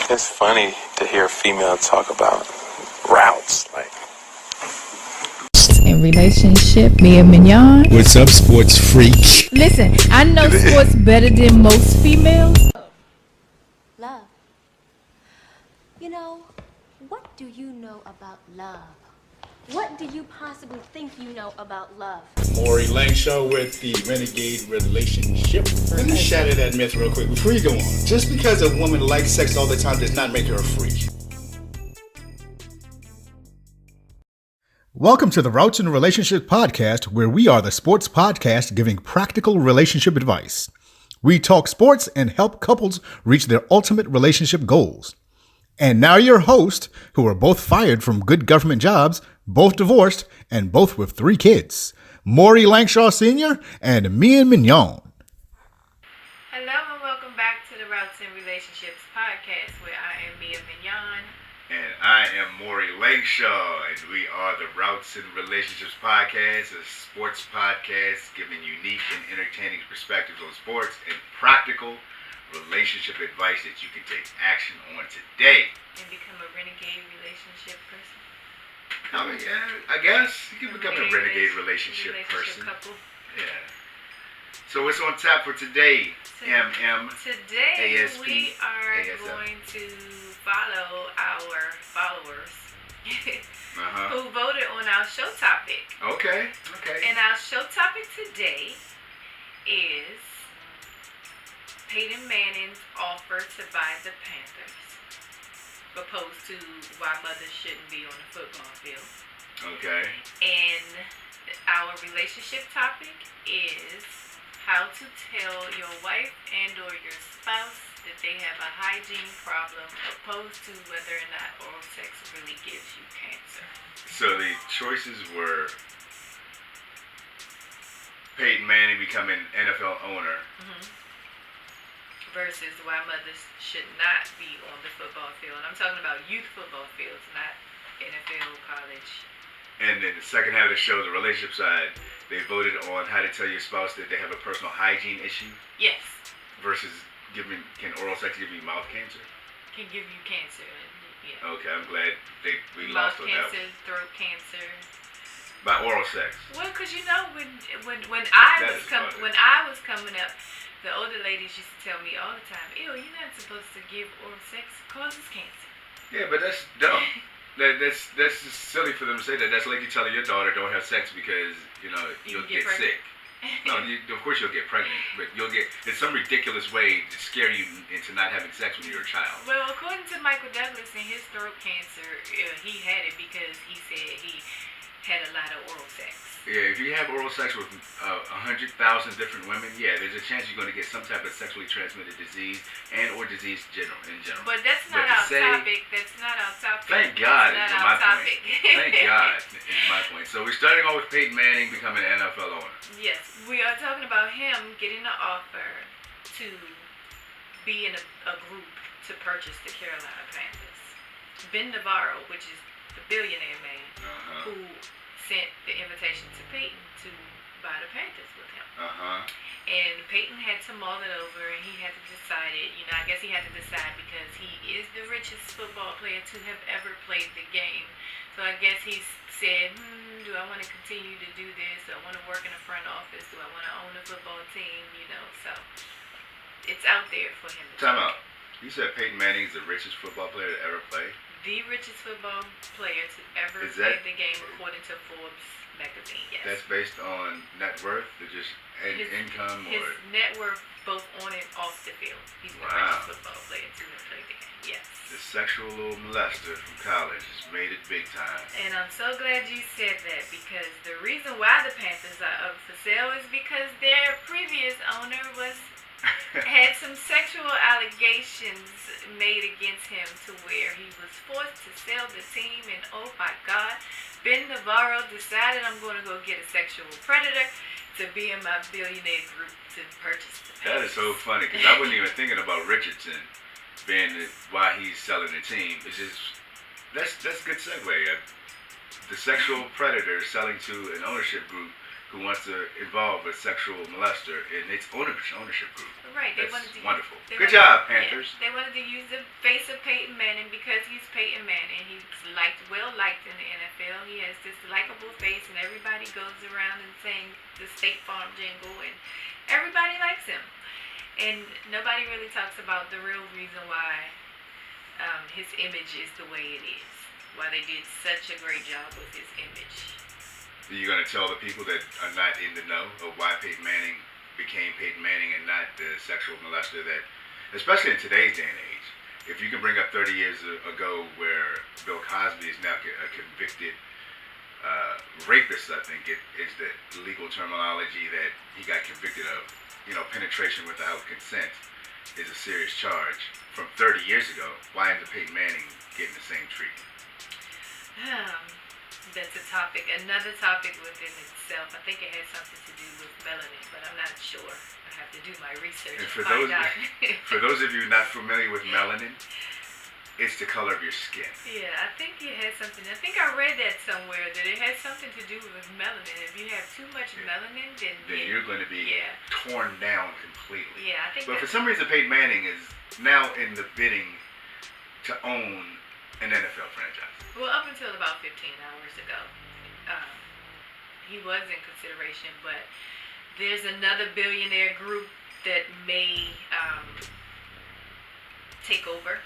It's funny to hear a female talk about routes. Like, in relationship, Mia Mignon. What's up, sports freak? Listen, I know sports better than most females. Love. You know, what do you know about love? What do you possibly think you know about love? Maury Lang Show with the Renegade Relationship. Let me shatter that myth real quick before you go on. Just because a woman likes sex all the time does not make her a freak. Welcome to the Routes in Relationship podcast, where we are the sports podcast giving practical relationship advice. We talk sports and help couples reach their ultimate relationship goals. And now your hosts, who are both fired from good government jobs, both divorced, and both with 3 kids, Maury Langshaw Sr. and Mia Mignon. Hello and welcome back to the Routes in Relationships podcast, where I am Mia Mignon. And I am Maury Langshaw, and we are the Routes in Relationships podcast, a sports podcast giving unique and entertaining perspectives on sports and practical relationship advice that you can take action on today. And become a renegade relationship person. I mean, yeah, I guess you can become a renegade relationship person. Couple. Yeah. So what's on tap for today, MM? Today ASP, we are ASF. going to follow our followers who voted on our show topic. Okay. And our show topic today is Peyton Manning's offer to buy the Panthers, opposed to why mothers shouldn't be on the football field. Okay. And our relationship topic is how to tell your wife and or your spouse that they have a hygiene problem, opposed to whether or not oral sex really gives you cancer. So the choices were Peyton Manning becoming NFL owner. Versus why mothers should not be on the football field. I'm talking about youth football fields, not NFL, college. And then the second half of the show, the relationship side, they voted on how to tell your spouse that they have a personal hygiene issue. Yes. Versus can oral sex give you mouth cancer? Can give you cancer. Yeah. Okay, I'm glad we mouth lost on that cancer, one. throat cancer. By oral sex. Well, because you know when I was coming up, the older ladies used to tell me all the time, "Ew, you're not supposed to give oral sex; it causes cancer." Yeah, but that's dumb. That's just silly for them to say that. That's like you telling your daughter don't have sex because you'll get sick. No, of course you'll get pregnant, but it's some ridiculous way to scare you into not having sex when you're a child. Well, according to Michael Douglas and his throat cancer, he had it because he said he had a lot of oral sex. Yeah, if you have oral sex with 100,000 different women, yeah, there's a chance you're going to get some type of sexually transmitted disease or disease in general. But that's not our topic. That's not our topic. Thank God that's is my point. Thank God is my point. So we're starting off with Peyton Manning becoming an NFL owner. Yes, we are talking about him getting an offer to be in a group to purchase the Carolina Panthers. Ben Navarro, which is the billionaire man, who sent the invitation to Peyton to buy the Panthers with him. And Peyton had to mull it over, and he had to decide it. I guess he had to decide because he is the richest football player to have ever played the game. So I guess he said, do I want to continue to do this? Do I want to work in the front office? Do I want to own a football team? So it's out there for him to Time out. You said Peyton Manning is the richest football player to ever play? The richest football player to ever play the game, according to Forbes magazine. Yes. That's based on net worth, or just income, his net worth both on and off the field. He's the richest football player to have played the game. Yes. The sexual little molester from college has made it big time. And I'm so glad you said that, because the reason why the Panthers are up for sale is because their previous owner had some sexual allegations made against him to where he was forced to sell the team, and oh my God, Ben Navarro decided, I'm going to go get a sexual predator to be in my billionaire group to purchase the Panthers. That is so funny, because I wasn't even thinking about Richardson being why he's selling the team. It's just that's good segue. The sexual predator selling to an ownership group who wants to involve a sexual molester in its ownership group. Right. That's wonderful. Good job, Panthers. Yeah, they wanted to use the face of Peyton liked in the NFL. He has this likable face, and everybody goes around and saying the State Farm jingle, and everybody likes him. And nobody really talks about the real reason why his image is the way it is. Why they did such a great job with his image. Are you going to tell the people that are not in the know of why Peyton Manning became Peyton Manning and not the sexual molester that, especially in today's day and age, if you can bring up 30 years ago where Bill Cosby is now a convicted rapist, I think is the legal terminology that he got convicted of. Penetration without consent is a serious charge. From 30 years ago, why isn't Peyton Manning getting the same treatment? That's a topic, another topic within itself. I think it has something to do with melanin, but I'm not sure. I have to do my research And to find out. For those of you not familiar with melanin, it's the color of your skin. Yeah, I think it has something. I think I read that somewhere that it has something to do with melanin. If you have too much melanin, then You're going to be torn down completely. Yeah, I think. But for some reason, Peyton Manning is now in the bidding to own an NFL franchise. Well, up until about 15 hours ago, he was in consideration, but there's another billionaire group that may take over.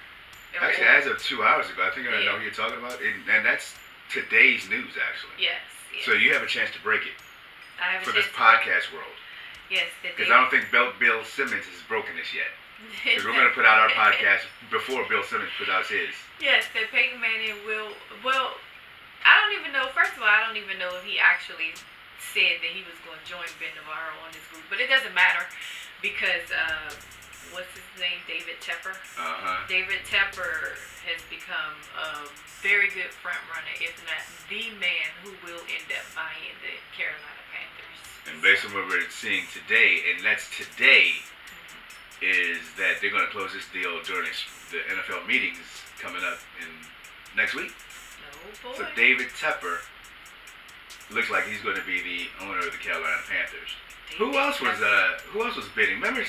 Actually, as of 2 hours ago, I think I know who you're talking about, and that's today's news, actually. Yes. So you have a chance to break it I have for this podcast world. Yes. Because I don't think Bill Simmons has broken this yet. Because we're going to put out our podcast before Bill Simmons puts out his. Yes, that Peyton Manning will. Well, I don't even know. First of all, I don't even know if he actually said that he was going to join Ben Navarro on this group. But it doesn't matter because, what's his name? David Tepper. David Tepper has become a very good front runner, if not the man who will end up buying the Carolina Panthers. And based on what we're seeing today, and that's today, is that they're going to close this deal during the NFL meetings coming up in next week. Oh boy. So David Tepper looks like he's going to be the owner of the Carolina Panthers. Who else was bidding? Remember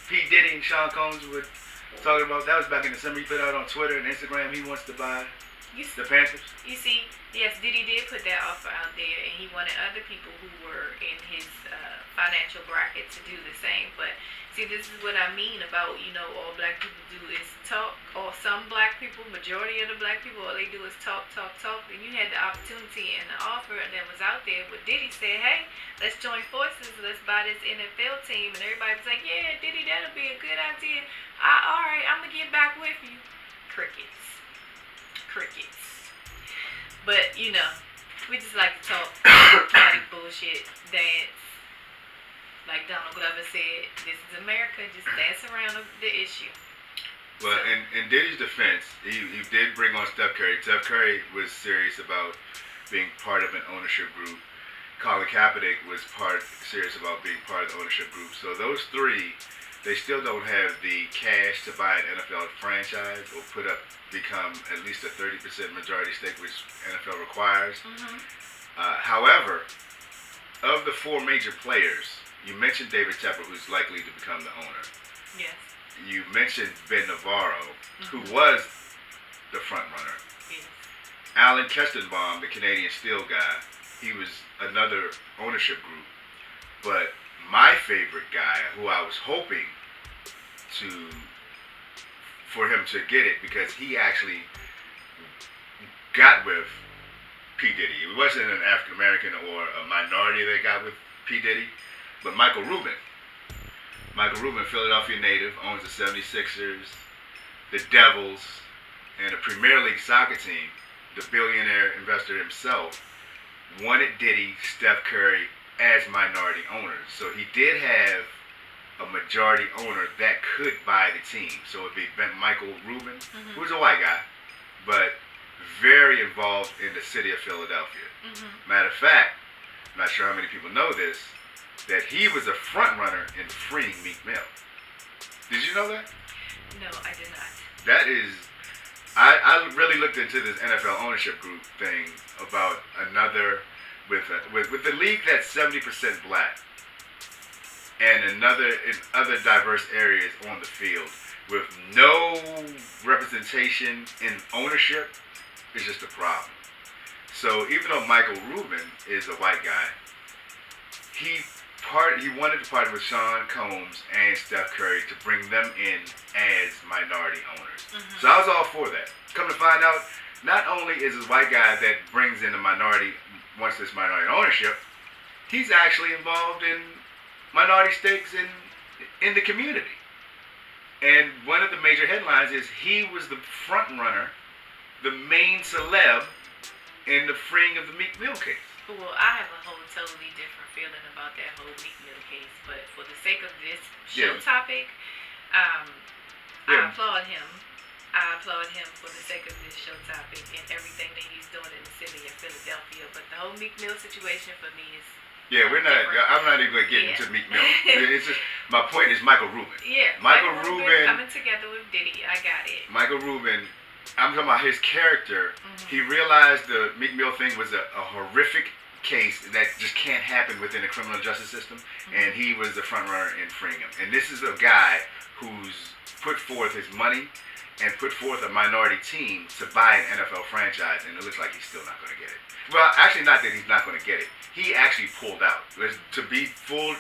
P Diddy and Sean Combs were talking about that? Was back in December. He put out on Twitter and Instagram he wants to buy the Panthers. You see, yes, Diddy did put that offer out there, and he wanted other people who were in his financial bracket to do the same. But see, this is what I mean about, all black people do is talk, or some black people, majority of the black people, all they do is talk. And you had the opportunity and the offer that was out there, but Diddy said, hey, let's join forces, let's buy this NFL team. And everybody was like, yeah, Diddy, that'll be a good idea. All right, I'm going to get back with you. Crickets. But, we just like to talk, party, bullshit, dance. Like Donald Glover said, this is America, just dance around the issue. Well, in Diddy's defense, he did bring on Steph Curry. Steph Curry was serious about being part of an ownership group. Colin Kaepernick was serious about being part of the ownership group. So those three, they still don't have the cash to buy an NFL franchise or become at least a 30% majority stake, which NFL requires. Mm-hmm. However, of the four major players, you mentioned David Tepper, who's likely to become the owner. Yes. You mentioned Ben Navarro, who was the front runner. Yes. Alan Kestenbaum, the Canadian Steel guy, he was another ownership group. But my favorite guy, who I was hoping for him to get it, because he actually got with P Diddy. It wasn't an African American or a minority that got with P Diddy, but Michael Rubin. Michael Rubin, Philadelphia native, owns the 76ers, the Devils, and a Premier League soccer team. The billionaire investor himself wanted Diddy, Steph Curry as minority owners. So he did have a majority owner that could buy the team. So it'd be Michael Rubin, who's a white guy, but very involved in the city of Philadelphia. Matter of fact, I'm not sure how many people know this, that he was a front runner in freeing Meek Mill. Did you know that? No, I did not. That is, I really looked into this NFL ownership group thing about another, with the league that's 70% black, and in other diverse areas on the field, with no representation in ownership, is just a problem. So even though Michael Rubin is a white guy, he wanted to partner with Sean Combs and Steph Curry to bring them in as minority owners. Mm-hmm. So I was all for that. Come to find out, not only is this white guy that brings in the minority, wants this minority ownership, he's actually involved in minority stakes in the community. And one of the major headlines is he was the front runner, the main celeb in the freeing of the Meek Mill case. Well, I have a whole totally different feeling about that whole Meek Mill case, but for the sake of this show topic, I applaud him. I applaud him for the sake of this show topic and everything that he's doing in the city of Philadelphia. But the whole Meek Mill situation for me is we're not. Different. I'm not even going to get into Meek Mill. It's just my point is Michael Rubin. Yeah, Michael Rubin coming together with Diddy. I got it. Michael Rubin. I'm talking about his character. Mm-hmm. He realized the Meek Mill thing was a horrific case that just can't happen within the criminal justice system, and he was the front runner in freeing him. And this is a guy who's put forth his money and put forth a minority team to buy an NFL franchise, and it looks like he's still not going to get it. Well, actually, not that he's not going to get it. He actually pulled out. To be full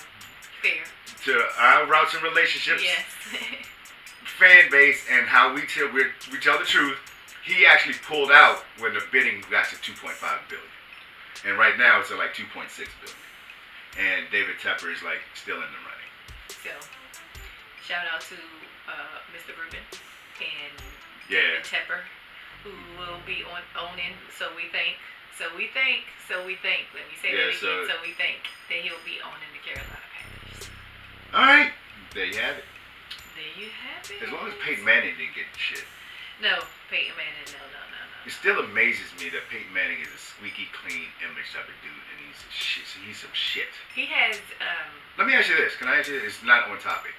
fair to our routes and relationships. Yes. Fan base and how we tell the truth, he actually pulled out when the bidding got to $2.5 billion, and right now it's at like $2.6 billion, and David Tepper is like still in the running. So, shout out to Mr. Rubin and David Tepper, who will be owning. So we think. Let me say that again. So we think that he'll be owning the Carolina Panthers. All right, there you have it. There you have it. As long as Peyton Manning didn't get shit. No, Peyton Manning, no. It still amazes me that Peyton Manning is a squeaky clean image type of dude, and he's some shit. He has. Let me ask you this. Can I ask you? It's not on topic.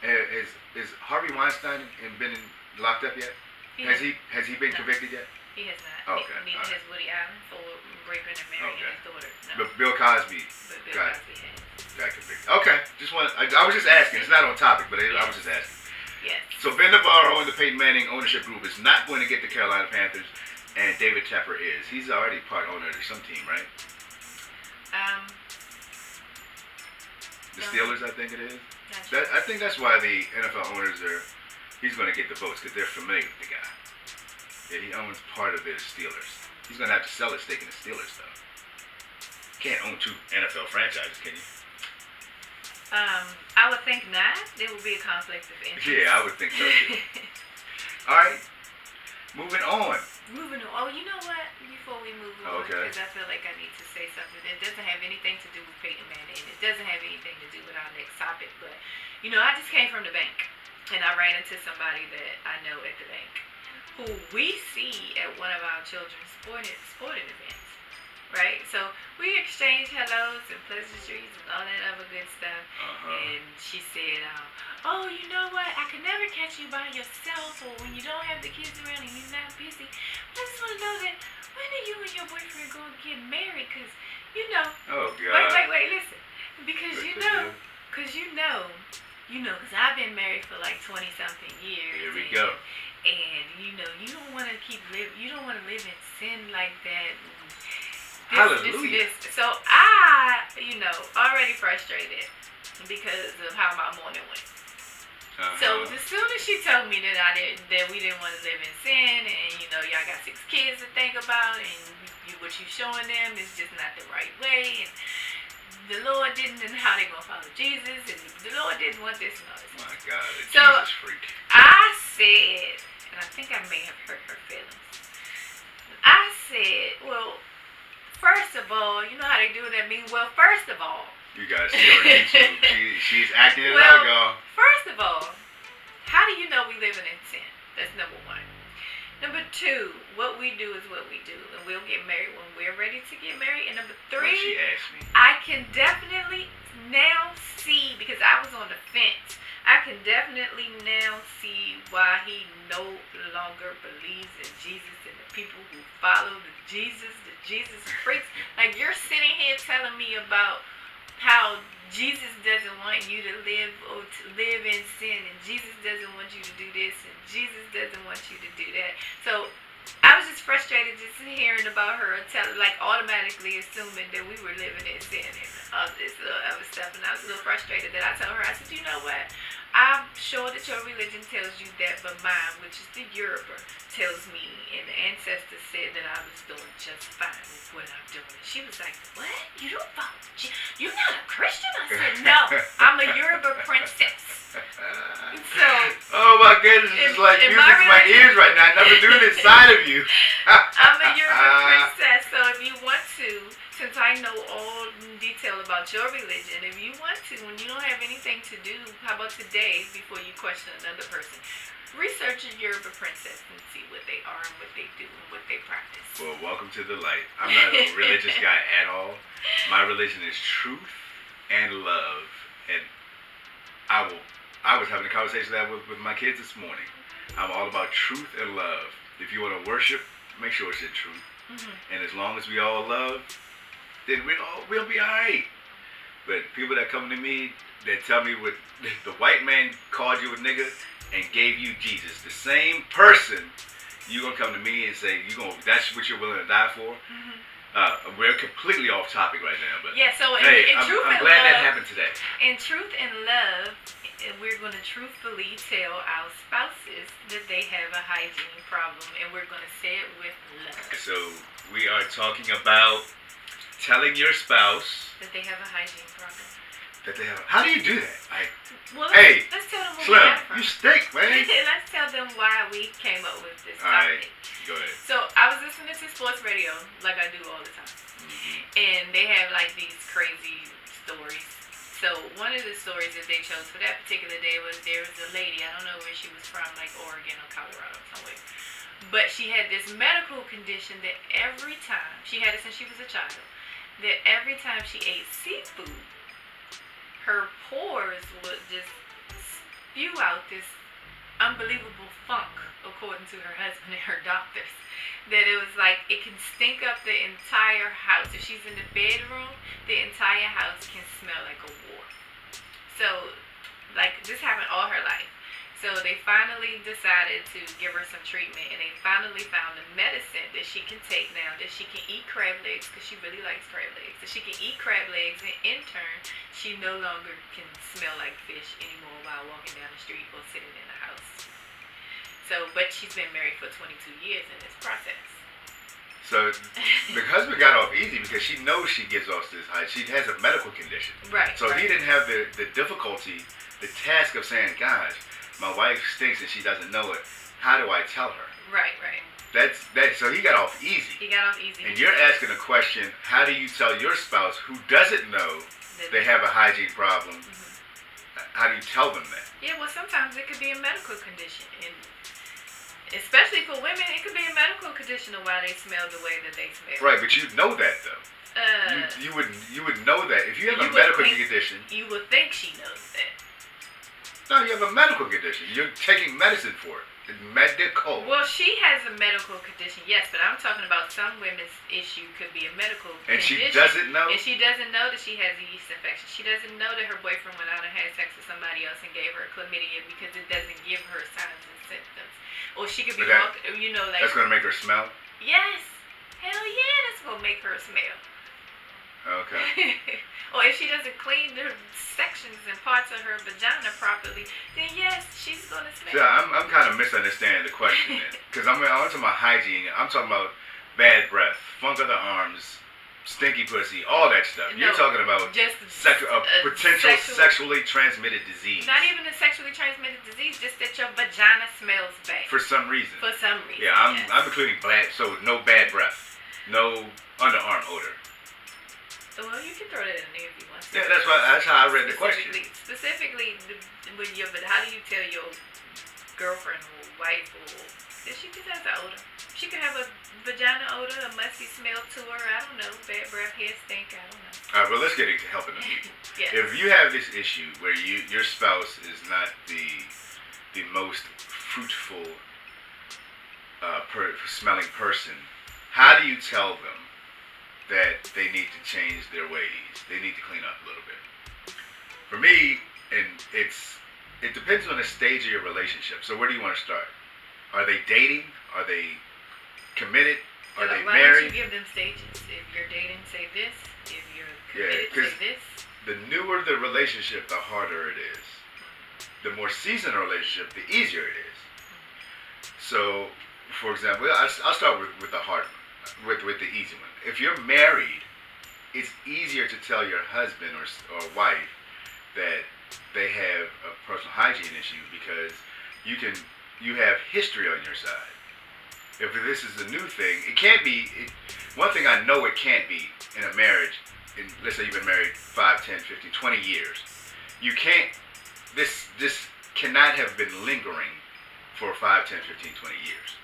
Is Harvey Weinstein been locked up yet? Has he been convicted yet? He has not. Okay. Neither has Woody Allen for raping and marrying his daughter. No. But Bill Cosby got convicted. Okay. I was just asking. It's not on topic, but I was just asking. Yes. So Ben Navarro and the Peyton Manning ownership group is not going to get the Carolina Panthers, and David Tepper is. He's already part owner of some team, right? The Steelers, I think it is. I think that's why the NFL owners he's going to get the votes, because they're familiar with the guy. Yeah, he owns part of the Steelers. He's going to have to sell his stake in the Steelers, though. Can't own two NFL franchises, can you? I would think not. There would be a conflict of interest. Yeah, I would think so too. All right, moving on. Oh, you know what? Before we move on, because I feel like I need to say something that doesn't have anything to do with Peyton Manning, and it doesn't have anything to do with our next topic. But I just came from the bank, and I ran into somebody that I know at the bank, who we see at one of our children's sporting events. Right? So we exchanged hellos and pleasantries and all that other good stuff. And she said, oh, you know what? I could never catch you by yourself or when you don't have the kids around and you're not busy. I just want to know that when are you and your boyfriend going to get married? Because, Oh, God. Wait, listen. Because because I've been married for like 20-something years. Here we go. And, you don't want to you don't want to live in sin like that. Hallelujah. So I, already frustrated because of how my morning went. So as soon as she told me that we didn't want to live in sin, and y'all got 6 kids to think about, and what you showing them is just not the right way, and the Lord didn't, and how they gonna follow Jesus, and the Lord didn't want this and all this. My God, a Jesus freak. I said, and I think I may have hurt her feelings. I said, well, first of all, you know how they do that meme? Well, first of all. You guys see her YouTube. She's acting it out, y'all. First of all, how do you know we living in sin? That's number 1. Number 2, what we do is what we do. And we'll get married when we're ready to get married. And number 3, she asked me. I can definitely now see, because I was on the fence, I can definitely now see why he no longer believes in Jesus and the people who follow the Jesus freaks. Like, you're sitting here telling me about how Jesus doesn't want you to live in sin, and Jesus doesn't want you to do this, and Jesus doesn't want you to do that. So I was just was frustrated just hearing about her, automatically assuming that we were living in sin and all this other stuff. And I was a little frustrated that I told her, I said, you know what? I'm sure that your religion tells you that, but mine, which is the Yoruba, tells me, and the ancestors said that I was doing just fine with what I'm doing. And she was like, what? You don't follow? You're not a Christian? I said, no, I'm a Yoruba princess. So, oh my goodness, it's like music in my ears right now. I never knew this side of you. I'm a Yoruba princess, so if you want to, since I know all in detail about your religion, if you want to, when you don't have anything to do, how about today, before you question another person, research a Yoruba princess and see what they are and what they do and what they practice. Well, welcome to the light. I'm not a religious guy at all. My religion is truth and love. And I was having a conversation with my kids this morning. I'm all about truth and love. If you want to worship, make sure it's in truth. Mm-hmm. And as long as we all love, then we'll be all right. But people that come to me that tell me what the white man called you a nigga and gave you Jesus, the same person, you gonna come to me and say that's what you're willing to die for. Mm-hmm. We're completely off topic right now, but yeah. So I'm glad that happened today. In truth and love, we're going to truthfully tell our spouses that they have a hygiene problem, and we're going to say it with love. So we are talking about telling your spouse that they have a hygiene problem. How do you do that? Let's tell them Slim, you stink, man. Let's tell them why we came up with this topic. All right, go ahead. So I was listening to sports radio, like I do all the time, and they have these crazy stories. So one of the stories that they chose for that particular day was there was a lady, I don't know where she was from, like Oregon or Colorado somewhere, but she had this medical condition that every time, she had it since she was a child, that every time she ate seafood, her pores would just spew out this unbelievable funk, according to her husband and her doctors. That it was like it can stink up the entire house. If she's in the bedroom, the entire house can smell like a war. So, this happened all her life. So they finally decided to give her some treatment, and they finally found a medicine that she can take now, that she can eat crab legs, because she really likes crab legs. That she can eat crab legs, and in turn, she no longer can smell like fish anymore while walking down the street or sitting in the house. So, but she's been married for 22 years in this process. So the husband got off easy because she knows she gives off this high. She has a medical condition. Right. So he didn't have the difficulty, the task of saying, gosh, my wife stinks and she doesn't know it. How do I tell her? Right. So he got off easy. He got off easy. And you're asking a question, how do you tell your spouse who doesn't know they have a hygiene problem? Mm-hmm. How do you tell them that? Yeah, well, sometimes it could be a medical condition. And especially for women, it could be a medical condition of why they smell the way that they smell. Right, but you know that though. You would know that if you have a medical condition. You would think she knows that. No, you have a medical condition. You're taking medicine for it. It's medical. Well, she has a medical condition, yes, but I'm talking about some women's issue could be a medical condition. And she doesn't know? And she doesn't know that she has a yeast infection. She doesn't know that her boyfriend went out and had sex with somebody else and gave her chlamydia because it doesn't give her signs and symptoms. Or she could be walking, That's going to make her smell? Yes. Hell yeah, that's going to make her smell. Okay. Or if she doesn't clean the sections and parts of her vagina properly, then yes, she's going to smell. Yeah, I'm kind of misunderstanding the question then. Because I'm talking about hygiene. I'm talking about bad breath, funk of the arms, stinky pussy, all that stuff. You're talking about just potential sexually transmitted disease. Not even a sexually transmitted disease, just that your vagina smells bad. For some reason. Yeah, I'm including so no bad breath, no underarm odor. Well, you can throw that in there if you want to. Yeah, that's how I read the question. Specifically, but how do you tell your girlfriend or wife that she just has an odor? She could have a vagina odor, a musty smell to her. I don't know, bad breath, hair stink. I don't know. All right, well, let's get into helping the people. Yes. If you have this issue where your spouse is not the most fruitful smelling person, how do you tell them that they need to change their ways? They need to clean up a little bit. For me, and it depends on the stage of your relationship. So where do you want to start? Are they dating? Are they committed? Are they Why married? don't you give them stages? If you're dating, say this. If you're Yeah, committed, say this. the newer the relationship, the harder it is. The more seasoned a relationship, the easier it is. So, for example, I'll start with the hard one, with the easy one. If you're married, it's easier to tell your husband or wife that they have a personal hygiene issue because you have history on your side. If this is a new thing, it can't be. One thing I know it can't be in a marriage, let's say you've been married 5, 10, 15, 20 years. You can't, this cannot have been lingering for 5, 10, 15, 20 years.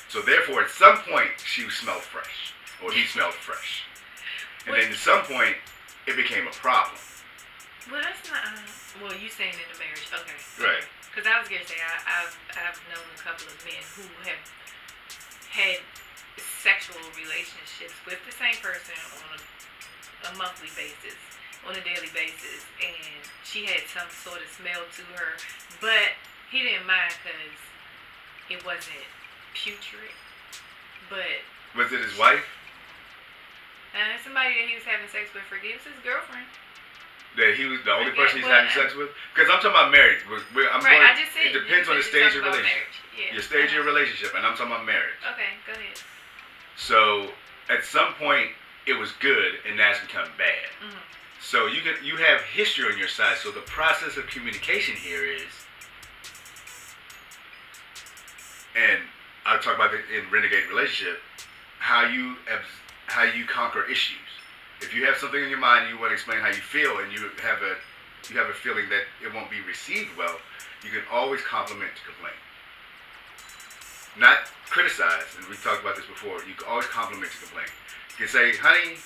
So therefore, at some point, she smelled fresh, or he smelled fresh. And then at some point, it became a problem. Well, that's not, well, you saying in the marriage, okay. Right. Because I was going to say, I've known a couple of men who have had sexual relationships with the same person on a monthly basis, on a daily basis, and she had some sort of smell to her, but he didn't mind because it wasn't putrid. But was it his wife? Somebody that he was having sex with, forgives his girlfriend. That he was the only person he's having sex with? Because I'm talking about marriage. I just said it depends on the stage of relationship. Yeah. Your stage of your relationship, and I'm talking about marriage. Okay, go ahead. So at some point it was good, and now it's become bad. Mm-hmm. So you have history on your side. So the process of communication here is, and I'll talk about it in renegade relationship, how you conquer issues. If you have something in your mind and you want to explain how you feel, and you have a feeling that it won't be received well, you can always compliment to complain. Not criticize, and we talked about this before. You can always compliment to complain. You can say, honey,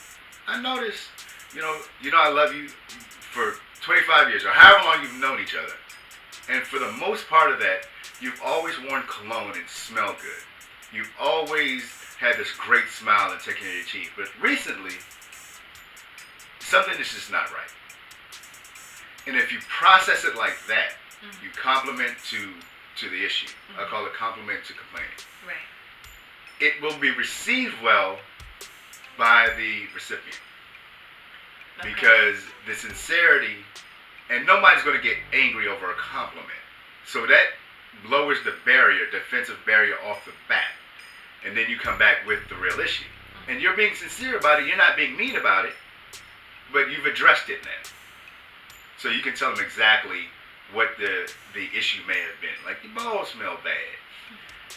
I noticed, you know I love you for 25 years, or however long you've known each other. And for the most part of that, you've always worn cologne and smelled good. You've always had this great smile and taking care of your teeth. But recently, something is just not right. And if you process it like that, you compliment to the issue. I call it compliment to complaining. Right. It will be received well by the recipient. Okay. Because the sincerity, and nobody's going to get angry over a compliment. So that lowers the defensive barrier off the bat. And then you come back with the real issue. And you're being sincere about it. You're not being mean about it. But you've addressed it now. So you can tell them exactly what the issue may have been. Like, your balls smell bad.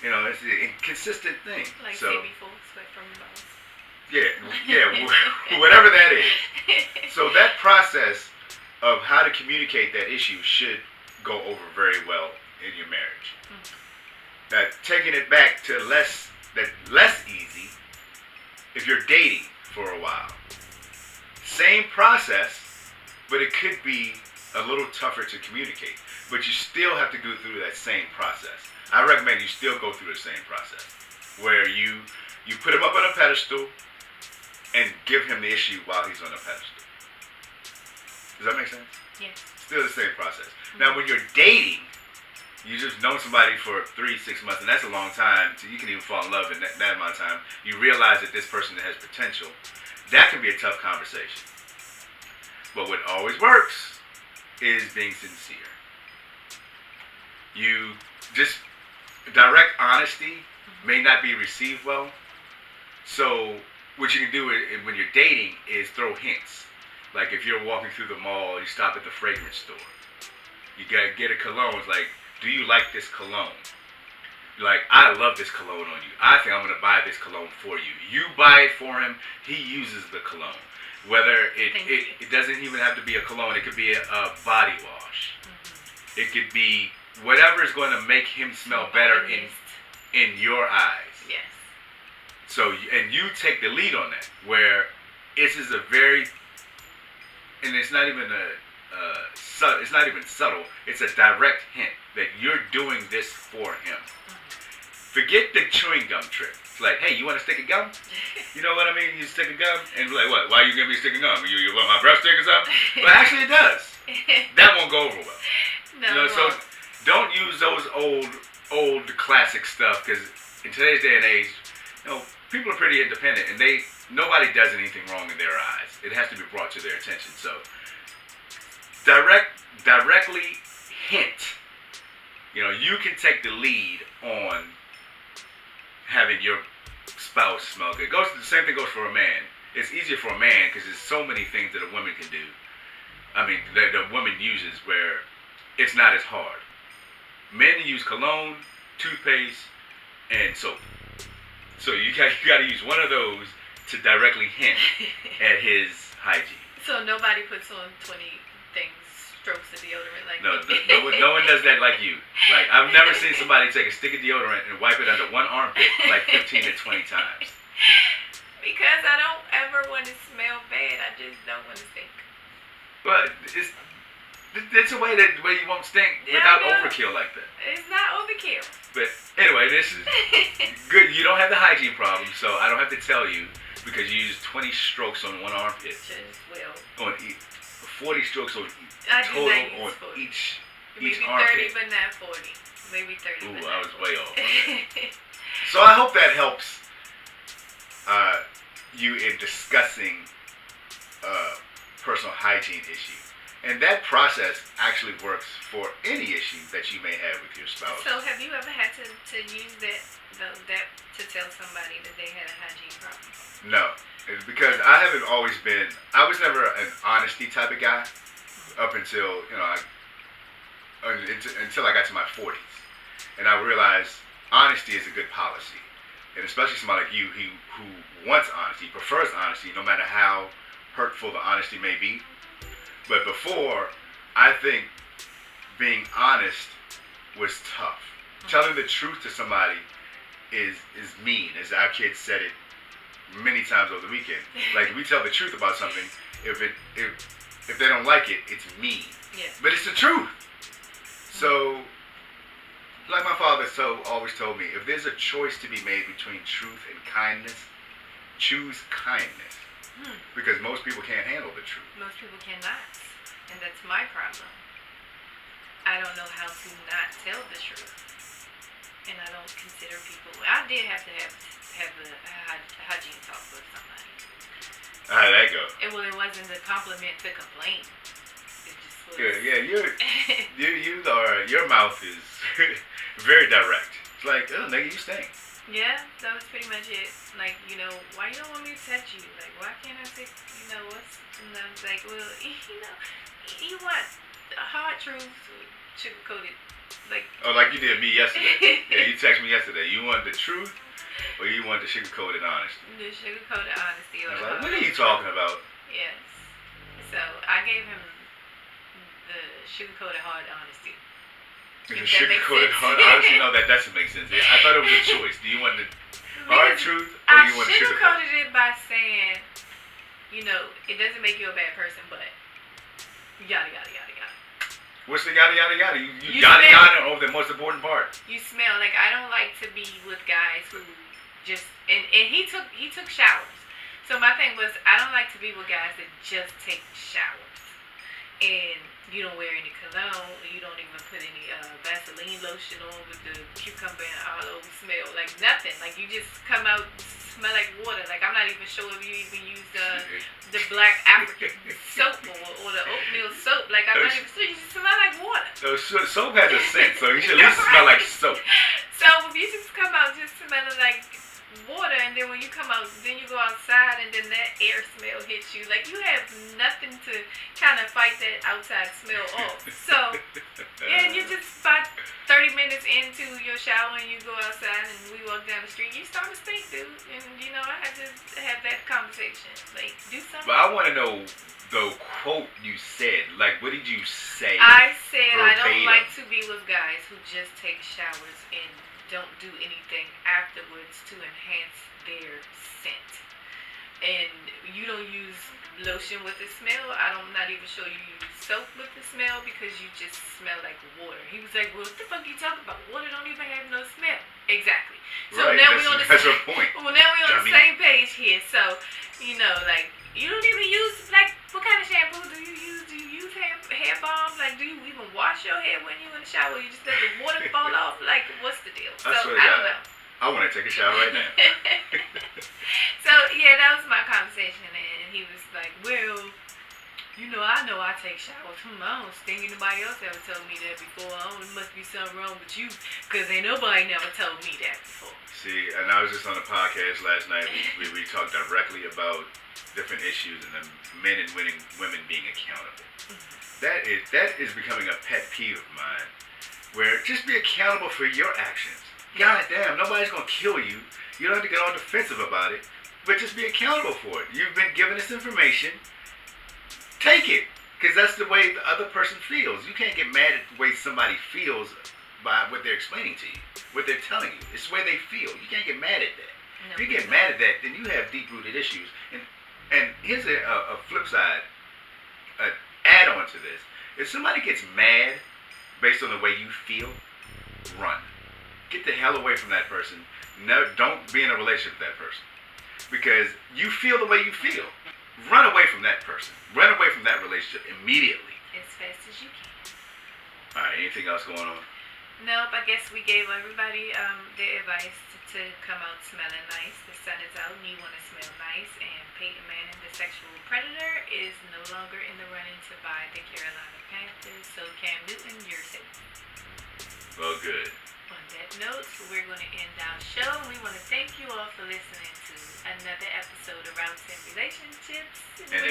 You know, it's an inconsistent thing. Like so, before, sweat from the balls. Yeah, whatever that is. So that process of how to communicate that issue should go over very well in your marriage. Mm-hmm. Now, taking it back to less easy, if you're dating for a while, same process, but it could be a little tougher to communicate. But you still have to go through that same process. I recommend you still go through the same process, where you put him up on a pedestal and give him the issue while he's on the pedestal. Does that make sense? Yes. Still the same process. Mm-hmm. Now, when you're dating, you just know somebody for 3-6 months, and that's a long time. So you can even fall in love in that amount of time. You realize that this person has potential. That can be a tough conversation. But what always works is being sincere. You just, direct honesty may not be received well. So what you can do when you're dating is throw hints. Like if you're walking through the mall, you stop at the fragrance store. You gotta get a cologne. It's like, do you like this cologne? Like, I love this cologne on you. I think I'm gonna buy this cologne for you. You buy it for him. He uses the cologne. Whether it doesn't even have to be a cologne. It could be a body wash. Mm-hmm. It could be whatever is going to make him smell better in your eyes. Yes. So, and you take the lead on that, where this is a very, and it's not even it's not even subtle. It's a direct hint that you're doing this for him. Mm-hmm. Forget the chewing gum trick. It's like, hey, you want a stick of gum? You know what I mean? You stick of gum, and like, what? Why are you giving me a stick of gum? You want my breath stick or something? But actually, it does. That won't go over well. No. You know, so don't use those old classic stuff, because in today's day and age, people are pretty independent, and nobody does anything wrong in their eyes. It has to be brought to their attention. So directly hint. You can take the lead on having your spouse smell good. The same thing goes for a man. It's easier for a man because there's so many things that a woman can do. I mean, the woman uses where it's not as hard. Men use cologne, toothpaste, and soap. So you got to use one of those to directly hint at his hygiene. So nobody puts on 20 strokes of deodorant like no, me. no one does that like you. Like, I've never seen somebody take a stick of deodorant and wipe it under one armpit like 15 to 20 times. Because I don't ever want to smell bad. I just don't want to stink. But it's a way where you won't stink without overkill like that. It's not overkill. But anyway, this is good. You don't have the hygiene problem, so I don't have to tell you because you use 20 strokes on one armpit. Just will. On 40 strokes on total on each maybe armpit. 30, but not 40. Maybe 30. Ooh, I was way off on that. So I hope that helps you in discussing personal hygiene issue. And that process actually works for any issue that you may have with your spouse. So have you ever had to use that to tell somebody that they had a hygiene problem? No. It's because I was never an honesty type of guy up until, until I got to my 40s. And I realized honesty is a good policy. And especially somebody like you who wants honesty, prefers honesty, no matter how hurtful the honesty may be. But before, I think being honest was tough. Telling the truth to somebody is mean, as our kids said it many times over the weekend. Like, if we tell the truth about something, if they don't like it, it's mean. Yeah. But it's the truth. So, like my father always told me, if there's a choice to be made between truth and kindness, choose kindness. Because most people can't handle the truth. Most people cannot. And that's my problem. I don't know how to not tell the truth. And I don't consider people... I did have to have a hygiene talk with somebody. How did that go? It wasn't a compliment to complain. It just was... Yeah, your mouth is very direct. It's like, oh, nigga, you stink. Yeah, that was pretty much it. Like, why you don't want me to touch you? Like, why can't I say, what's... And I was like, well, you want hard truths sugar-coated, like... Oh, like you did me yesterday. Yeah, you texted me yesterday. You want the truth, or you want the sugar-coated honesty? The sugar-coated honesty. I was like, what are you talking about? Yes. So, I gave him the sugar-coated hard honesty. The sugar-coated hard honesty? No, that doesn't make sense. I thought it was a choice. Do you want the hard truth, or do you want the sugar-coated? I sugar-coated it by saying, it doesn't make you a bad person, but yada, yada, yada, yada. What's the yada, yada, yada? You yada, yada over the most important part. You smell. Like, I don't like to be with guys who just... And he took showers. So my thing was, I don't like to be with guys that just take showers. And you don't wear any cologne, or you don't even put any Vaseline lotion on with the cucumber and olive smell. Like, nothing. Like, you just come out, smell like water. Like, I'm not even sure if you even use the black African soap or the oatmeal soap. Like, I'm not even sure. You just smell like water. So soap has a scent, so you should at least smell like soap. So if you just come out just smelling like water, and then when you come out, then you go outside, and then that air smell hits you. Like, you have nothing to kind of fight that outside smell off. So, and you just about 30 minutes into your shower, and you go outside, and we walk down the street, you start to stink, dude. And, I had to have that conversation. Like, do something. But I want to know the quote you said. Like, what did you say? I said, verbatim? I don't like to be with guys who just take showers and don't do anything afterwards to enhance their scent. And you don't use lotion with the smell. I'm not even sure you use soap with the smell because you just smell like water. He was like, well, what the fuck you talking about? Water don't even have no smell. Exactly. So right, now we're on the same point. Well, now we're on the same page here. So, like, you don't even use, like, what kind of shampoo do you use? Do you use hair balm? Like, do you even wash your hair when you're in the shower? You just let the water fall off? Like, what's the deal? So, I don't know. I want to take a shower right now. So, yeah, that was my conversation. And he was like, well, I know I take showers. I don't think anybody else ever told me that before. It must be something wrong with you, because ain't nobody never told me that before. See, and I was just on a podcast last night. We talked directly about different issues and the men and women being accountable. That is becoming a pet peeve of mine, where just be accountable for your actions. God damn, nobody's going to kill you. You don't have to get all defensive about it, but just be accountable for it. You've been given this information. Take it, because that's the way the other person feels. You can't get mad at the way somebody feels by what they're explaining to you, what they're telling you. It's the way they feel. You can't get mad at that. No, if you get mad at that, then you have deep-rooted issues. And here's a flip side, an add-on to this. If somebody gets mad based on the way you feel, run. Get the hell away from that person. No, don't be in a relationship with that person. Because you feel the way you feel. Run away from that person. Run away from that relationship immediately. As fast as you can. Alright, anything else going on? Nope, I guess we gave everybody their advice to come out smelling nice. The sun is out and you want to smell nice. And Peyton Manning, the sexual predator, is no longer in the running to buy the Carolina Panthers. So Cam Newton, you're safe. Well, good. On that note, we're going to end our show. We want to thank you all for listening to another episode of Routes and Relationships. And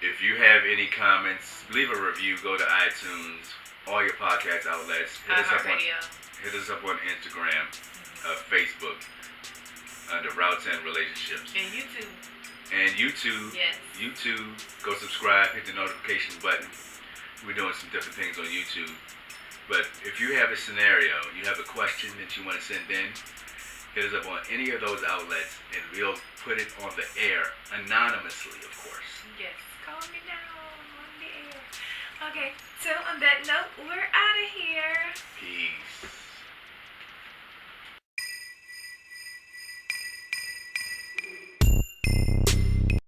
if you have any comments, leave a review. Go to iTunes, all your podcast outlets. Hit us up on Instagram, Facebook, under Routes and Relationships. And YouTube. Yes. YouTube, go subscribe, hit the notification button. We're doing some different things on YouTube. But if you have a scenario, you have a question that you want to send in, hit us up on any of those outlets, and we'll put it on the air anonymously, of course. Yes, call me now on the air. Okay, so on that note, we're out of here. Peace.